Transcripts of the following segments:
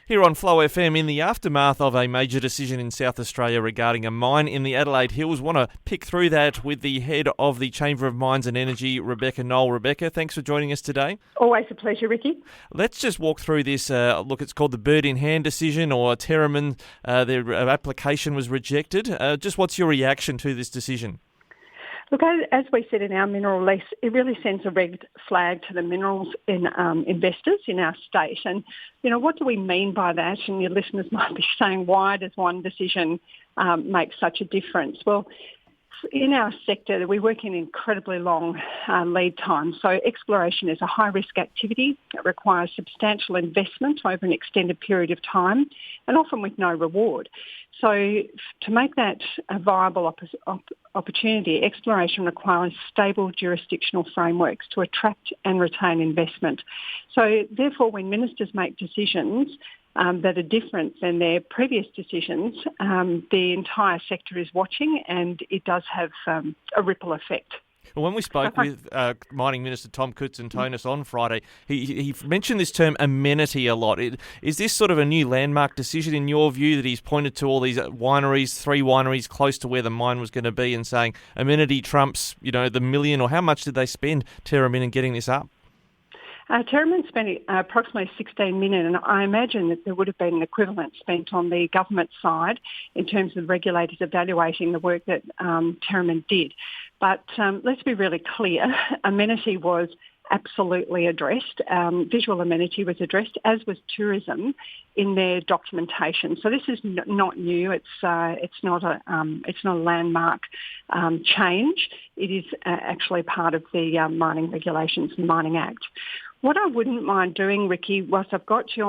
Here on Flow FM, in the aftermath of a major decision in South Australia regarding a mine in the Adelaide Hills, want to pick through that with the head of the Chamber of Mines and Energy, Rebecca Knol. Rebecca, thanks for joining us today. Always a pleasure, Ricky. Let's just walk through this. It's called the bird in hand decision, or Terramin, their application was rejected. Just what's your reaction to this decision? Look, as we said in our mineral lease, it really sends a red flag to the minerals investors in our state. And, what do we mean by that? And your listeners might be saying, why does one decision make such a difference? Well, in our sector, we work in incredibly long lead times. So exploration is a high-risk activity. It requires substantial investment over an extended period of time and often with no reward. So to make that a viable opportunity, exploration requires stable jurisdictional frameworks to attract and retain investment. So therefore, when ministers make decisions that are different than their previous decisions, the entire sector is watching, and it does have a ripple effect. Well, when we spoke with Mining Minister Tom Koutsantonis on Friday, he mentioned this term amenity a lot. Is this sort of a new landmark decision in your view, that he's pointed to all these wineries, 3 wineries close to where the mine was going to be, and saying amenity trumps, the million, or how much did they spend, Terramin, in getting this up? Terramin spent approximately $16 million, and I imagine that there would have been an equivalent spent on the government side in terms of regulators evaluating the work that Terramin did. But let's be really clear, amenity was absolutely addressed. Visual amenity was addressed, as was tourism, in their documentation. So this is not new. It's not a landmark change. It is actually part of the Mining Regulations and Mining Act. What I wouldn't mind doing, Ricky, whilst I've got you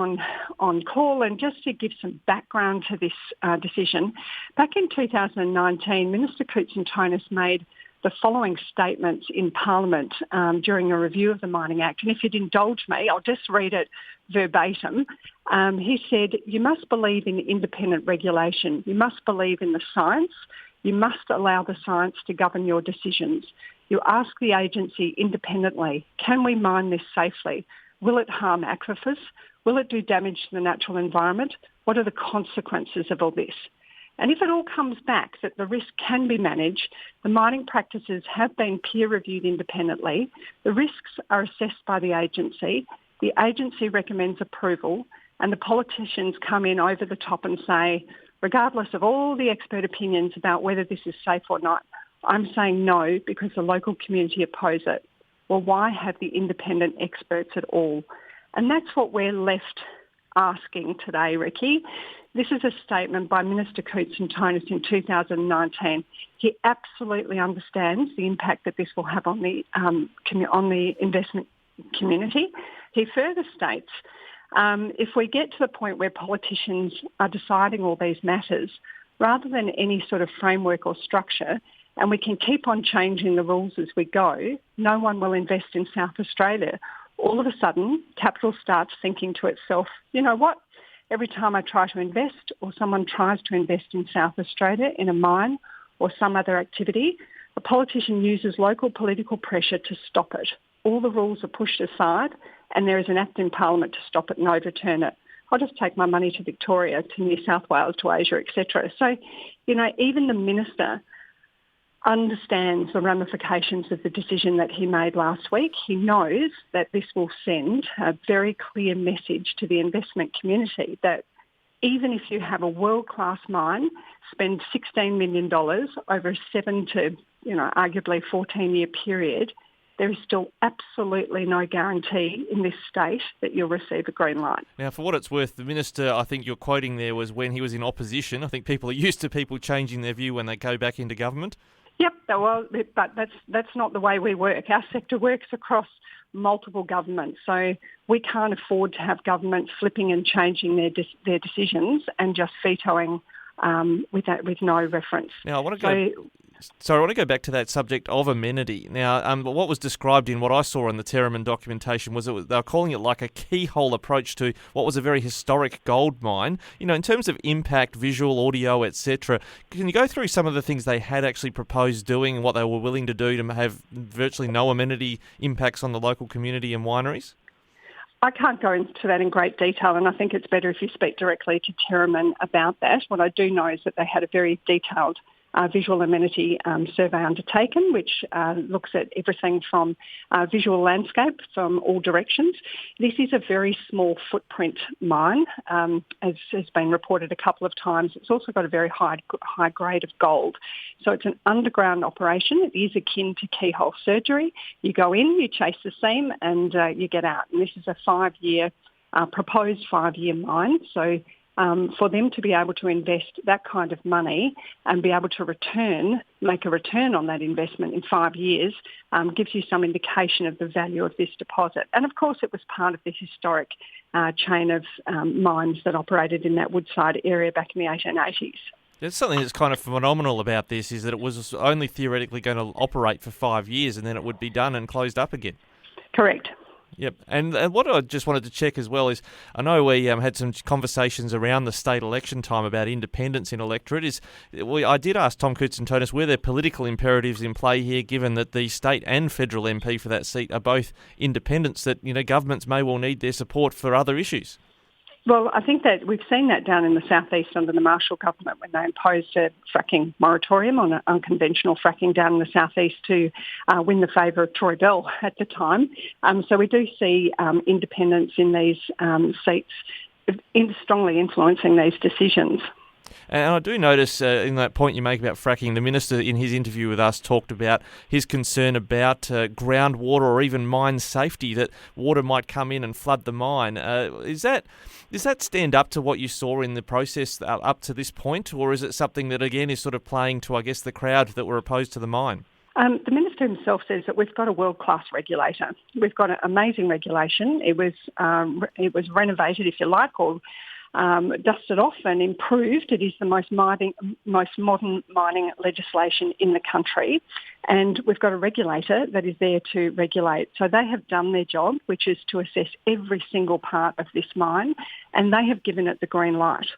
on call, and just to give some background to this decision, back in 2019, Minister Koutsantonis made the following statements in Parliament during a review of the Mining Act. And if you'd indulge me, I'll just read it verbatim. He said, "You must believe in independent regulation. You must believe in the science. You must allow the science to govern your decisions. You ask the agency independently, can we mine this safely? Will it harm aquifers? Will it do damage to the natural environment? What are the consequences of all this? And if it all comes back that the risk can be managed, the mining practices have been peer-reviewed independently, the risks are assessed by the agency recommends approval, and the politicians come in over the top and say, regardless of all the expert opinions about whether this is safe or not, I'm saying no because the local community oppose it. Well, why have the independent experts at all? And that's what we're left asking today, Ricky. This is a statement by Minister Koutsantonis in 2019. He absolutely understands the impact that this will have on the investment community. He further states, if we get to the point where politicians are deciding all these matters, rather than any sort of framework or structure, and we can keep on changing the rules as we go, no one will invest in South Australia. All of a sudden, capital starts thinking to itself, you know what? Every time I try to invest, or someone tries to invest in South Australia in a mine or some other activity, a politician uses local political pressure to stop it. All the rules are pushed aside, and there is an act in Parliament to stop it and overturn it. I'll just take my money to Victoria, to New South Wales, to Asia, etc. So, even the minister understands the ramifications of the decision that he made last week. He knows that this will send a very clear message to the investment community that even if you have a world-class mine, spend $16 million over a 7 to, arguably 14-year period, there is still absolutely no guarantee in this state that you'll receive a green light. Now, for what it's worth, the minister, I think you're quoting there, was when he was in opposition. I think people are used to people changing their view when they go back into government. Yep, well, but that's not the way we work. Our sector works across multiple governments, so we can't afford to have governments flipping and changing their decisions and just vetoing with no reference. Now, I want to go back to that subject of amenity. Now, what was described in what I saw in the Terramin documentation was they were calling it like a keyhole approach to what was a very historic gold mine. In terms of impact, visual, audio, etc. Can you go through some of the things they had actually proposed doing and what they were willing to do to have virtually no amenity impacts on the local community and wineries? I can't go into that in great detail, and I think it's better if you speak directly to Terriman about that. What I do know is that they had a very detailed visual amenity survey undertaken, which looks at everything from visual landscape from all directions. This is a very small footprint mine, as has been reported a couple of times. It's also got a very high grade of gold. So it's an underground operation. It is akin to keyhole surgery. You go in, you chase the seam, and you get out. And this is a proposed 5-year mine. So for them to be able to invest that kind of money and be able to make a return on that investment in 5 years gives you some indication of the value of this deposit. And of course it was part of the historic chain of mines that operated in that Woodside area back in the 1880s. There's something that's kind of phenomenal about this is that it was only theoretically going to operate for 5 years and then it would be done and closed up again. Correct. Yep, and what I just wanted to check as well is, I know we had some conversations around the state election time about independence in electorate. I did ask Tom Koutsantonis, were there political imperatives in play here, given that the state and federal MP for that seat are both independents, that governments may well need their support for other issues? Well, I think that we've seen that down in the southeast under the Marshall government when they imposed a fracking moratorium on unconventional fracking down in the southeast to win the favour of Troy Bell at the time. So we do see independence in these seats strongly influencing these decisions. And I do notice in that point you make about fracking, the Minister in his interview with us talked about his concern about groundwater or even mine safety, that water might come in and flood the mine. Does that stand up to what you saw in the process up to this point, or is it something that again is sort of playing to, I guess, the crowd that were opposed to the mine? The Minister himself says that we've got a world-class regulator. We've got an amazing regulation. It was renovated, if you like, or dusted off and improved. It is the most modern mining legislation in the country, and we've got a regulator that is there to regulate. So they have done their job, which is to assess every single part of this mine, and they have given it the green light.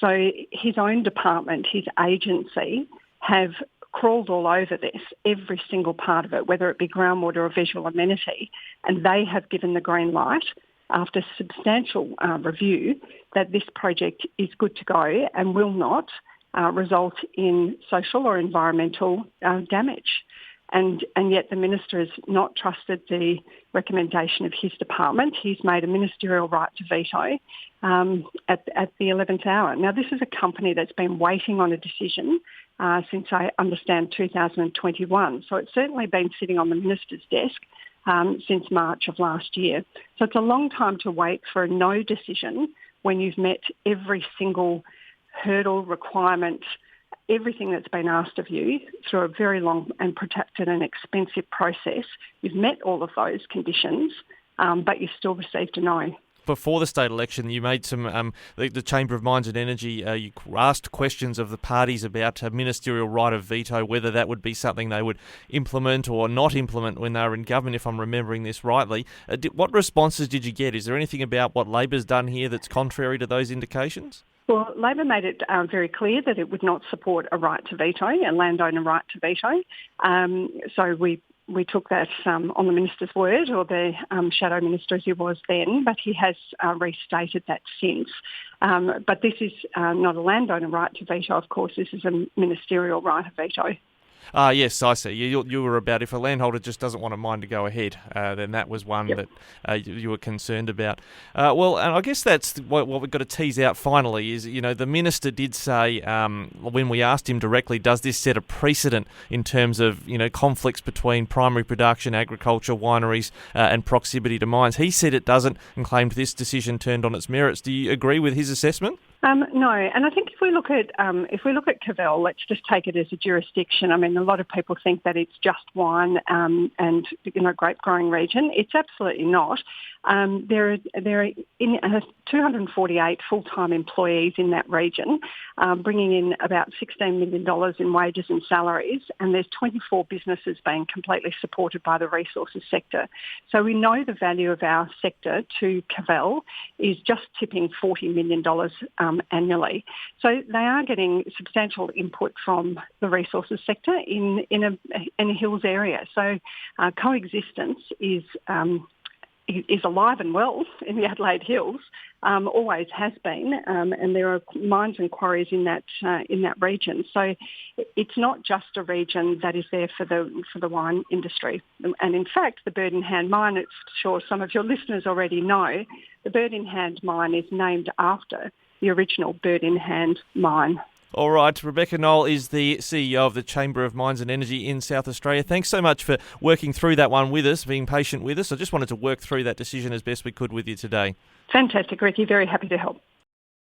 So his own department, his agency, have crawled all over this, every single part of it, whether it be groundwater or visual amenity, and they have given the green light after substantial review that this project is good to go and will not result in social or environmental damage. And yet the Minister has not trusted the recommendation of his department. He's made a ministerial right to veto at the 11th hour. Now, this is a company that's been waiting on a decision since, I understand, 2021. So it's certainly been sitting on the Minister's desk since March of last year. So it's a long time to wait for a no decision when you've met every single hurdle, requirement, everything that's been asked of you through a very long and protracted and expensive process. You've met all of those conditions, but you've still received a no. Before the state election, you made some, the Chamber of Mines and Energy, you asked questions of the parties about a ministerial right of veto, whether that would be something they would implement or not implement when they were in government, if I'm remembering this rightly. What responses did you get? Is there anything about what Labor's done here that's contrary to those indications? Well, Labor made it very clear that it would not support a right to veto, a landowner right to veto. So we took that on the Minister's word, or the Shadow Minister as he was then, but he has restated that since. But this is not a landowner right to veto, of course. This is a ministerial right of veto. Yes, I see. You were about if a landholder just doesn't want a mine to go ahead, then that was one that you were concerned about. Well, and I guess that's what we've got to tease out finally is, the Minister did say when we asked him directly, does this set a precedent in terms of, conflicts between primary production, agriculture, wineries and proximity to mines? He said it doesn't and claimed this decision turned on its merits. Do you agree with his assessment? No, and I think if we look at Cavell, let's just take it as a jurisdiction. I mean, a lot of people think that it's just wine and grape growing region. It's absolutely not. There are 248 full-time employees in that region, bringing in about $16 million in wages and salaries, and there's 24 businesses being completely supported by the resources sector. So we know the value of our sector to Cavell is just tipping $40 million annually. So they are getting substantial input from the resources sector in a hills area. So coexistence is is alive and well in the Adelaide Hills, always has been, and there are mines and quarries in that region. So it's not just a region that is there for the wine industry. And in fact, the Bird in Hand mine, it's sure some of your listeners already know, the Bird in Hand mine is named after the original Bird in Hand mine. All right, Rebecca Knol is the CEO of the Chamber of Mines and Energy in South Australia. Thanks so much for working through that one with us, being patient with us. I just wanted to work through that decision as best we could with you today. Fantastic, Ricky. Very happy to help.